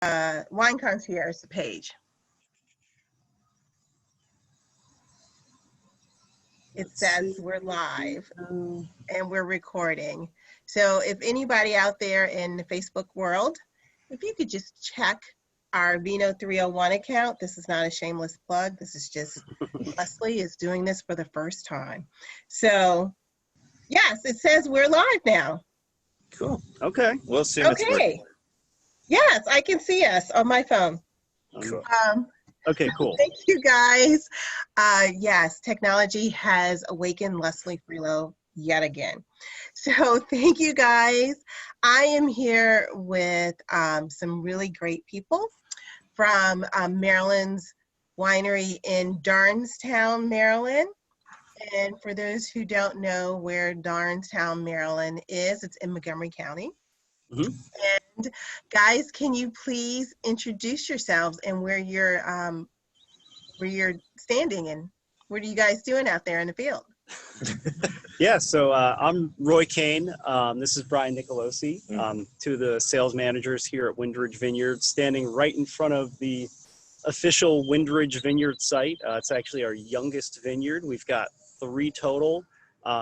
Wine Concierge page. It says we're live and we're recording. So if anybody out there in the Facebook world, if you could just check our Vino 301 account. This is not a shameless plug. This is just Leslie is doing this for the first time. So yes, it says we're live now. Cool. Okay. We'll assume it's working. Yes, I can see us on my phone. Cool. Okay, cool. Thank you guys. Yes, technology has awakened Leslie Freelow yet again. So thank you guys. I am here with some really great people from Maryland's winery in Darnestown, Maryland. And for those who don't know where Darnestown, Maryland is, it's in Montgomery County. Mm-hmm. And guys, can you please introduce yourselves and where you're standing and what are you guys doing out there in the field? Yeah, so I'm Roy Kane. This is Brian Nicolosi, two of the sales managers here at Windridge Vineyard, standing right in front of the official Windridge Vineyard site. It's actually our youngest vineyard. We've got 3 total.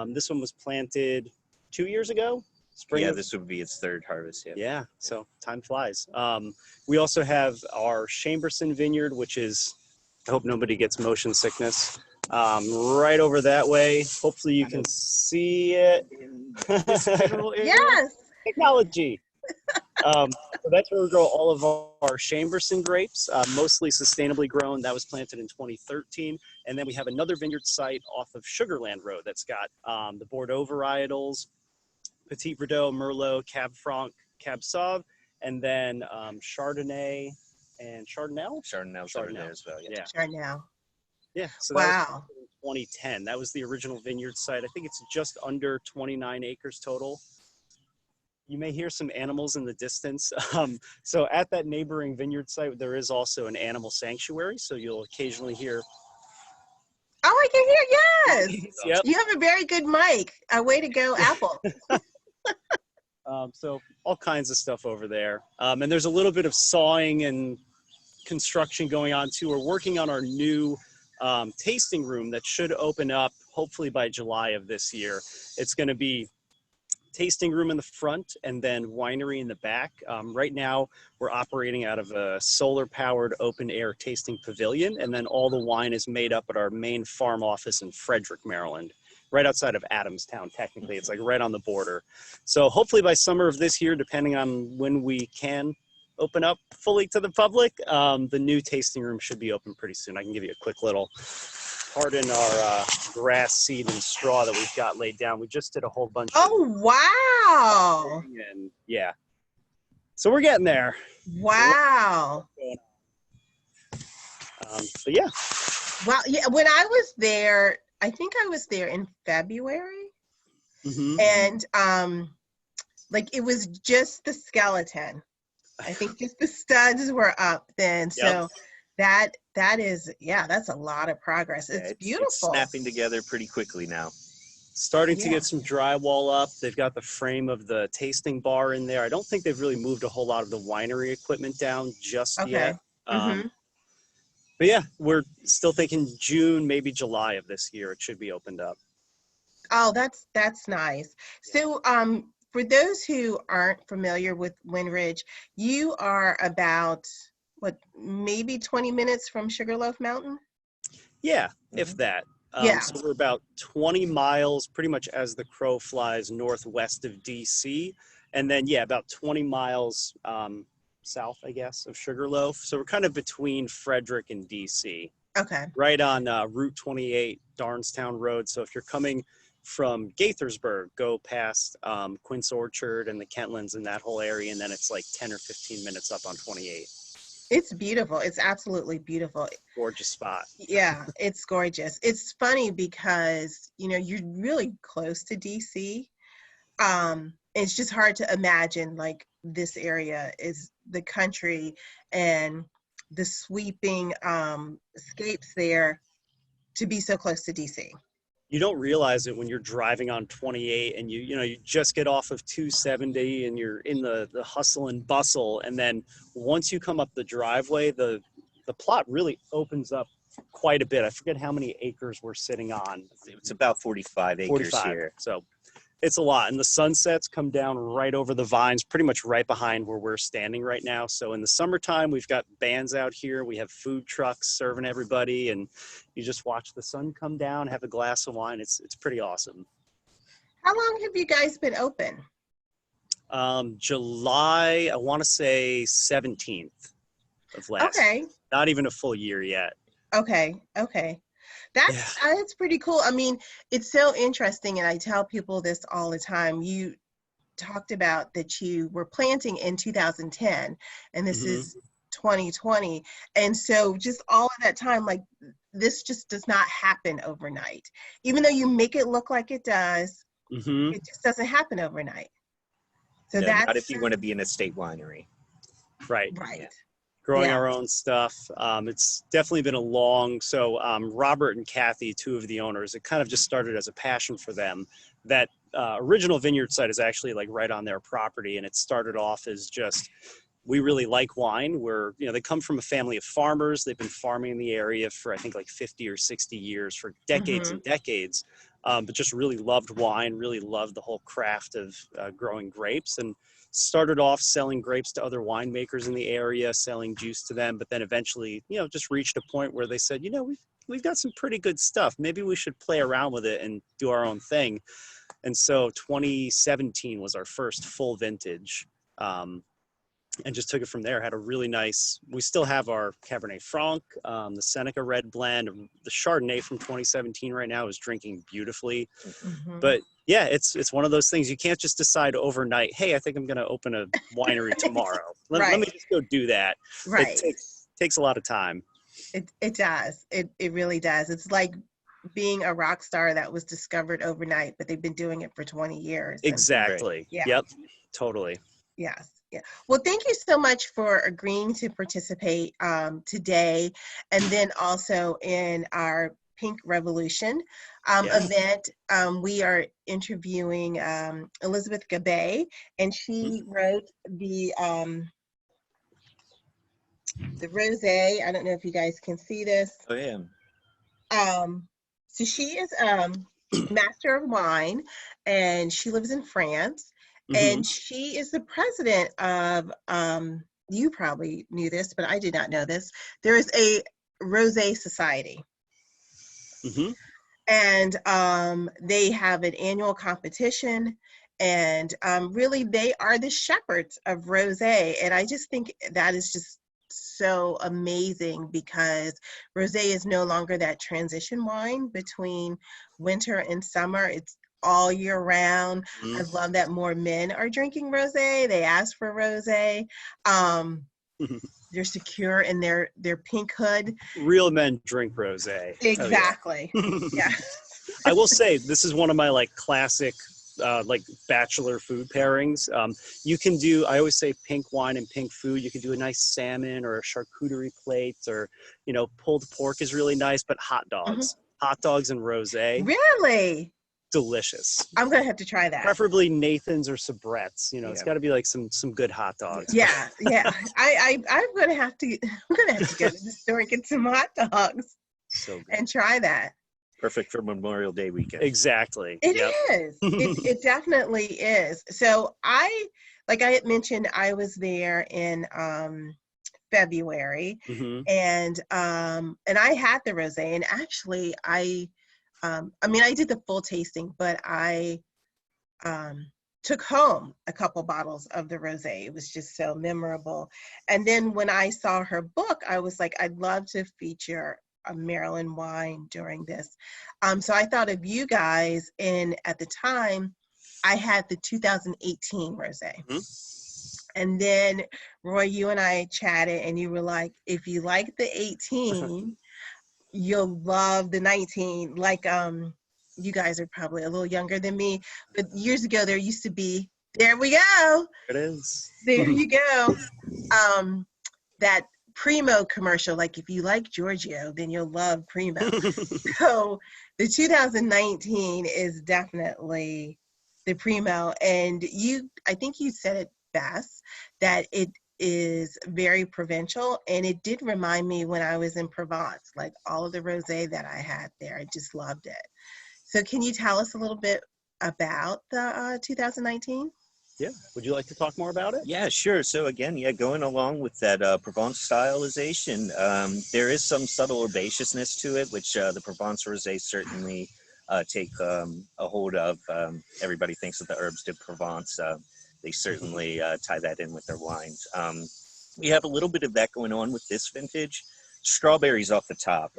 This one was planted 2 years ago. Spring. Yeah, this would be its 3rd harvest. Yeah, so time flies. We also have our Chamberson Vineyard, which is, I hope nobody gets motion sickness, right over that way. Hopefully you can see it. Yes. Technology. So that's where we grow all of our Chamberson grapes, mostly sustainably grown. That was planted in 2013. And then we have another vineyard site off of Sugarland Road that's got the Bordeaux varietals, Petit Verdot, Merlot, Cab Franc, Cab Sauv, and then Chardonnay and Chardonnay? Chardonnay as well. Yeah. Chardonnay. Yeah. So wow. That was in 2010. That was the original vineyard site. I think it's just under 29 acres total. You may hear some animals in the distance. So at that neighboring vineyard site, there is also an animal sanctuary. So you'll occasionally hear. Oh, I can hear, yes. Yep. You have a very good mic. Way to go, Apple. So all kinds of stuff over there. And there's a little bit of sawing and construction going on too. We're working on our new tasting room that should open up hopefully by July of this year. It's going to be tasting room in the front and then winery in the back. Right now we're operating out of a solar powered open air tasting pavilion, and then all the wine is made up at our main farm office in Frederick, Maryland, right outside of Adamstown. Technically it's like right on the border. So hopefully by summer of this year, depending on when we can open up fully to the public, the new tasting room should be open pretty soon. I can give you a quick little, pardon our grass seed and straw that we've got laid down. We just did a whole bunch of wow. And yeah. So we're getting there. Wow. But yeah. Well, yeah, when I was there, I think I was there in February. Mm-hmm. And like it was just the skeleton. I think just the studs were up then. So that is, yeah, that's a lot of progress. It's beautiful. It's snapping together pretty quickly now. Starting to get some drywall up. They've got the frame of the tasting bar in there. I don't think they've really moved a whole lot of the winery equipment down just yet. But yeah, we're still thinking June, maybe July of this year, it should be opened up. Oh, that's nice. So for those who aren't familiar with Windridge, you are about, what, maybe 20 minutes from Sugarloaf Mountain? Yeah, if that. So we're about 20 miles, pretty much as the crow flies, northwest of DC. And then, yeah, about 20 miles south, I guess, of Sugarloaf. So we're kind of between Frederick and DC. Okay. Right on Route 28, Darnestown Road. So if you're coming from Gaithersburg, go past Quince Orchard and the Kentlands and that whole area, and then it's like 10 or 15 minutes up on 28. It's beautiful. It's absolutely beautiful. Gorgeous spot. Yeah, it's gorgeous. It's funny because, you know, you're really close to DC. It's just hard to imagine like this area is the country and the sweeping escapes there to be so close to DC. You don't realize it when you're driving on 28 and you just get off of 270 and you're in the hustle and bustle. And then once you come up the driveway, the plot really opens up quite a bit. I forget how many acres we're sitting on. It's about 45 acres 45. here. So it's a lot. And the sunsets come down right over the vines, pretty much right behind where we're standing right now. So in the summertime, we've got bands out here. We have food trucks serving everybody. And you just watch the sun come down, have a glass of wine. It's pretty awesome. How long have you guys been open? July, I want to say 17th of last. Okay. Not even a full year yet. Okay. That's pretty cool. I mean, it's so interesting, and I tell people this all the time. You talked about that you were planting in 2010, and this is 2020. And so just all of that time, like, this just does not happen overnight. Even though you make it look like it does, it just doesn't happen overnight. So that's not if you want to be an estate winery. Right. Right. Growing our own stuff. It's definitely been a long, so Robert and Kathy, two of the owners, it kind of just started as a passion for them. That original vineyard site is actually like right on their property, and it started off as just, we really like wine. They come from a family of farmers. They've been farming in the area for I think like 50 or 60 years, for decades and decades, but just really loved wine, really loved the whole craft of growing grapes, and started off selling grapes to other winemakers in the area, selling juice to them, but then eventually, just reached a point where they said, we've got some pretty good stuff. Maybe we should play around with it and do our own thing. And so 2017 was our first full vintage, and just took it from there. Had a really nice, we still have our Cabernet Franc, the Seneca Red Blend. The Chardonnay from 2017 right now is drinking beautifully. But yeah, it's one of those things. You can't just decide overnight, hey, I think I'm going to open a winery tomorrow. Let me just go do that. Right. It takes a lot of time. It does. It really does. It's like being a rock star that was discovered overnight, but they've been doing it for 20 years. Exactly. Yep. Totally. Yes. Yeah. Well, thank you so much for agreeing to participate today, and then also in our Pink Revolution event. We are interviewing Elizabeth Gabay, and she wrote the rosé. I don't know if you guys can see this. Oh yeah. So she is master of wine, and she lives in France. And she is the president of, you probably knew this, but I did not know this. There is a Rosé Society. And they have an annual competition, and really they are the shepherds of rosé. And I just think that is just so amazing, because rosé is no longer that transition wine between winter and summer. It's all year round. I love that more men are drinking rosé. They ask for rosé. They're secure in their pink hood. Real men drink rosé. Exactly. Oh, yeah. I will say this is one of my like classic bachelor food pairings. You can do, I always say, pink wine and pink food. You can do a nice salmon or a charcuterie plate, or pulled pork is really nice, but hot dogs and rosé. Really? Delicious. I'm gonna have to try that. Preferably Nathan's or Sabrett's. It's got to be like some good hot dogs. Yeah. I'm gonna have to go to the store and get some hot dogs. So good. And try that. Perfect for Memorial Day weekend. Exactly. It is. It definitely is. So like I had mentioned, I was there in February, and I had the rosé, and actually I did the full tasting, but I took home a couple bottles of the rosé. It was just so memorable. And then when I saw her book, I was like, I'd love to feature a Maryland wine during this. So I thought of you guys, and at the time, I had the 2018 rosé. And then, Roy, you and I chatted, and you were like, if you like the 18, you'll love the 19. Like, you guys are probably a little younger than me, but years ago there used to be, there we go. It is. There you go. That Primo commercial. Like if you like Giorgio, then you'll love Primo. So the 2019 is definitely the Primo. And I think you said it best, that it is very provincial. And it did remind me when I was in Provence, like all of the rosé that I had there, I just loved it. So can you tell us a little bit about the 2019? Yeah. Would you like to talk more about it? Yeah, sure. So again, going along with that Provence stylization, there is some subtle herbaceousness to it, which the Provence rosé certainly take a hold of. Everybody thinks of the herbs de Provence. They certainly tie that in with their wines. We have a little bit of that going on with this vintage. Strawberries off the top.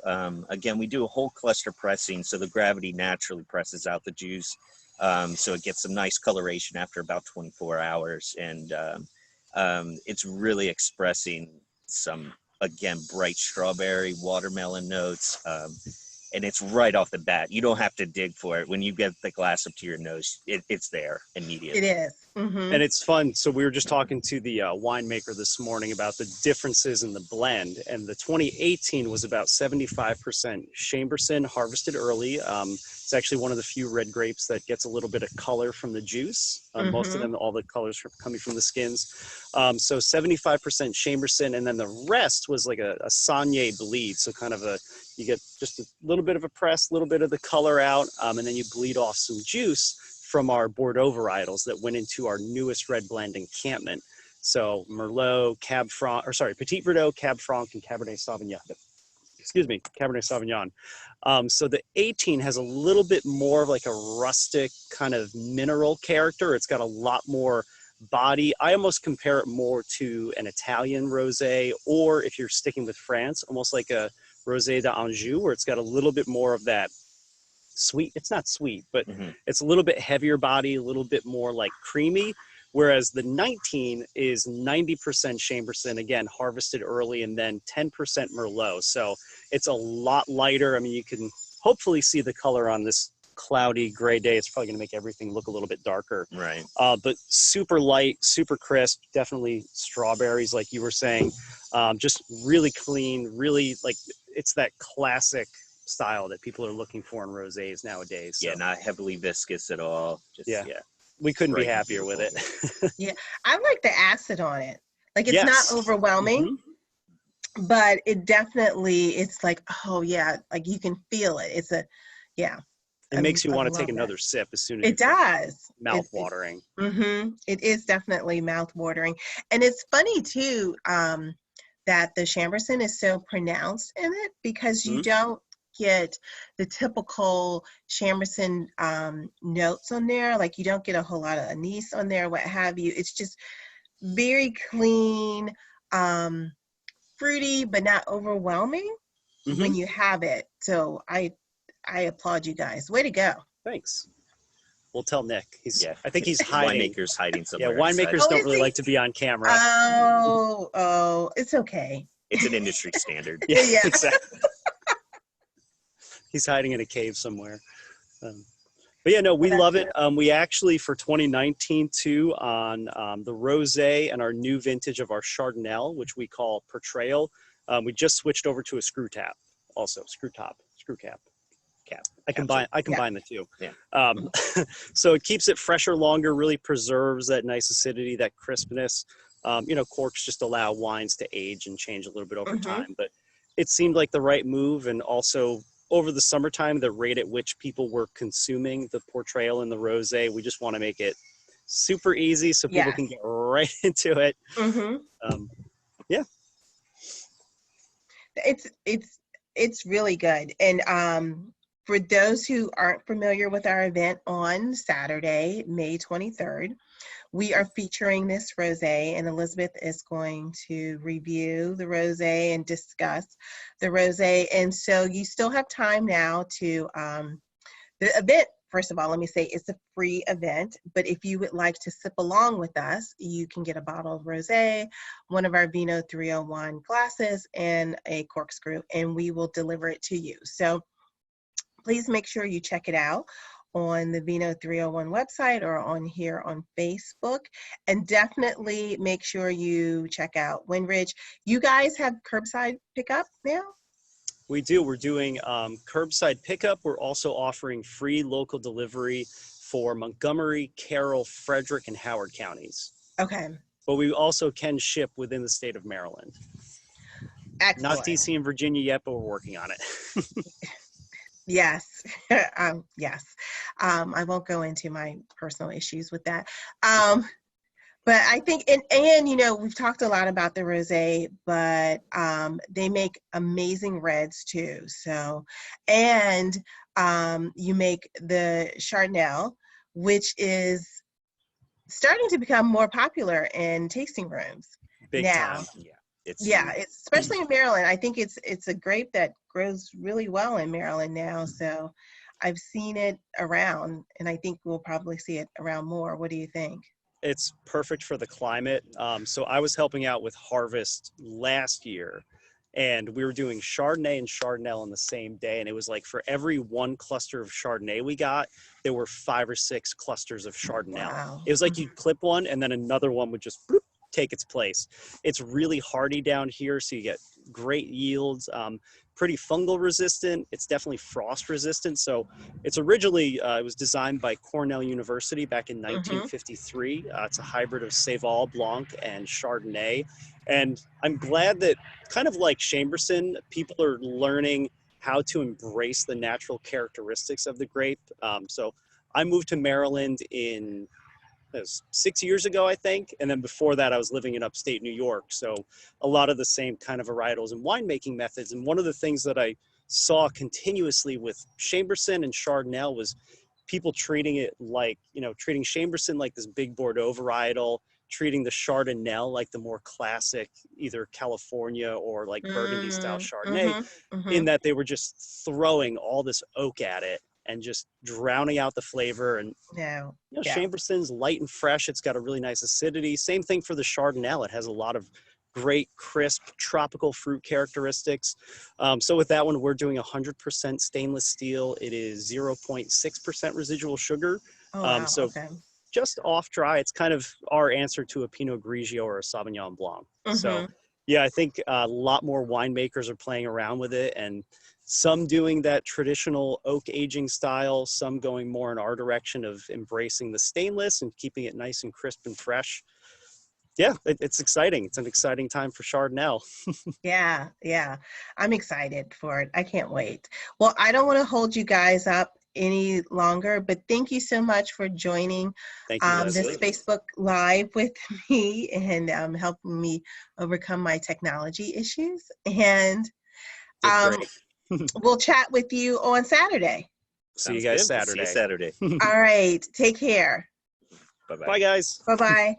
Again, we do a whole cluster pressing, so the gravity naturally presses out the juice. So it gets some nice coloration after about 24 hours. And it's really expressing some, again, bright strawberry, watermelon notes. And it's right off the bat. You don't have to dig for it. When you get the glass up to your nose, it's there immediately. It is. Mm-hmm. And it's fun. So we were just talking to the winemaker this morning about the differences in the blend. And the 2018 was about 75% Chamberson, harvested early. It's actually one of the few red grapes that gets a little bit of color from the juice. Most of them, all the colors coming from the skins. So 75% Chamberson, and then the rest was like a Saunier bleed. So kind of you get just a little bit of a press, a little bit of the color out, and then you bleed off some juice from our Bordeaux varietals that went into our newest red blend encampment. So Merlot, Petit Verdot, Cab Franc, and Cabernet Sauvignon. Excuse me, Cabernet Sauvignon. So the 18 has a little bit more of like a rustic kind of mineral character. It's got a lot more body. I almost compare it more to an Italian rosé, or if you're sticking with France, almost like a Rosé d'Anjou, where it's got a little bit more of that sweet. It's not sweet, but it's a little bit heavier body, a little bit more like creamy. Whereas the 19 is 90% Chamberson, again, harvested early, and then 10% Merlot. So it's a lot lighter. I mean, you can hopefully see the color on this cloudy gray day. It's probably going to make everything look a little bit darker. Right. But super light, super crisp, definitely strawberries, like you were saying. Just really clean, really like it's that classic style that people are looking for in rosés nowadays. So. Yeah, not heavily viscous at all. Just, we couldn't be happier with it. Yeah, I like the acid on it. Like it's not overwhelming, but it definitely, it's like, oh yeah, like you can feel it. It's It makes you want to take another sip as soon as it does. Mouth-watering. It is definitely mouth-watering. And it's funny too that the Chamberson is so pronounced in it, because you don't get the typical Chamberson notes on there. Like you don't get a whole lot of anise on there, what have you. It's just very clean, fruity, but not overwhelming when you have it. So I applaud you guys. Way to go. Thanks. We'll tell Nick. I think he's hiding. Winemaker's hiding somewhere. Yeah, winemakers don't really like to be on camera. Oh, it's okay. It's an industry standard. Yeah. Exactly. He's hiding in a cave somewhere. But yeah, no, we love it. We actually, for 2019 too, on the Rosé and our new vintage of our Chardonnay, which we call Portrayal, we just switched over to a screw cap, also screw cap. I combine the two. Yeah. So it keeps it fresher longer, really preserves that nice acidity, that crispness. Corks just allow wines to age and change a little bit over time, but it seemed like the right move. And also over the summertime, the rate at which people were consuming the Portrayal and the Rosé, we just want to make it super easy so people can get right into it. It's really good. And for those who aren't familiar with our event on Saturday, May 23rd, we are featuring this rosé, and Elizabeth is going to review the rosé and discuss the rosé. And so you still have time now to, the event, first of all, let me say it's a free event, but if you would like to sip along with us, you can get a bottle of rosé, one of our Vino 301 glasses, and a corkscrew, and we will deliver it to you. So please make sure you check it out on the Vino 301 website or on here on Facebook. And definitely make sure you check out Windridge. You guys have curbside pickup now? We do. We're doing curbside pickup. We're also offering free local delivery for Montgomery, Carroll, Frederick, and Howard counties. Okay. But we also can ship within the state of Maryland. Excellent. Not DC and Virginia yet, but we're working on it. Yes. Yes. I won't go into my personal issues with that. But I think, and you know, we've talked a lot about the rosé, but they make amazing reds too. So, and you make the Chardonnay, which is starting to become more popular in tasting rooms Big now. time. Yeah. It's especially in Maryland. I think it's a grape that grows really well in Maryland now. So I've seen it around, and I think we'll probably see it around more. What do you think? It's perfect for the climate. So I was helping out with harvest last year, and we were doing Chardonnay and Chardonnay on the same day. And it was like for every one cluster of Chardonnay we got, there were 5 or 6 clusters of Chardonnay. Wow. It was like you'd clip one and then another one would just bloop, take its place. It's really hardy down here, so you get great yields. Pretty fungal resistant. It's definitely frost resistant. So it's originally, it was designed by Cornell University back in 1953. It's a hybrid of Saval Blanc and Chardonnay. And I'm glad that, kind of like Chamberson, people are learning how to embrace the natural characteristics of the grape. So I moved to Maryland in 6 years ago, I think. And then before that, I was living in upstate New York. So a lot of the same kind of varietals and winemaking methods. And one of the things that I saw continuously with Chamberson and Chardonnay was people treating it like, you know, treating Chamberson like this big Bordeaux varietal, treating the Chardonnay like the more classic, either California or like Burgundy style Chardonnay, in that they were just throwing all this oak at it and just drowning out the flavor. And No. you know, Yeah. Chamberson's light and fresh. It's got a really nice acidity. Same thing for the Chardonnay. It has a lot of great, crisp, tropical fruit characteristics. So with that one, we're doing 100% stainless steel. It is 0.6% residual sugar. Oh, wow. So Okay. just off dry. It's kind of our answer to a Pinot Grigio or a Sauvignon Blanc. So yeah, I think a lot more winemakers are playing around with it, and some doing that traditional oak aging style, some going more in our direction of embracing the stainless and keeping it nice and crisp and fresh. Yeah, it's exciting. It's an exciting time for Chardonnay. Yeah. I'm excited for it. I can't wait. Well, I don't want to hold you guys up any longer, but thank you so much for joining Thank you, this Leslie. Facebook Live with me and helping me overcome my technology issues. And Did great. we'll chat with you on Saturday. See you guys Sounds good. Saturday. See you Saturday. All right. Take care. Bye-bye. Bye, guys. Bye-bye.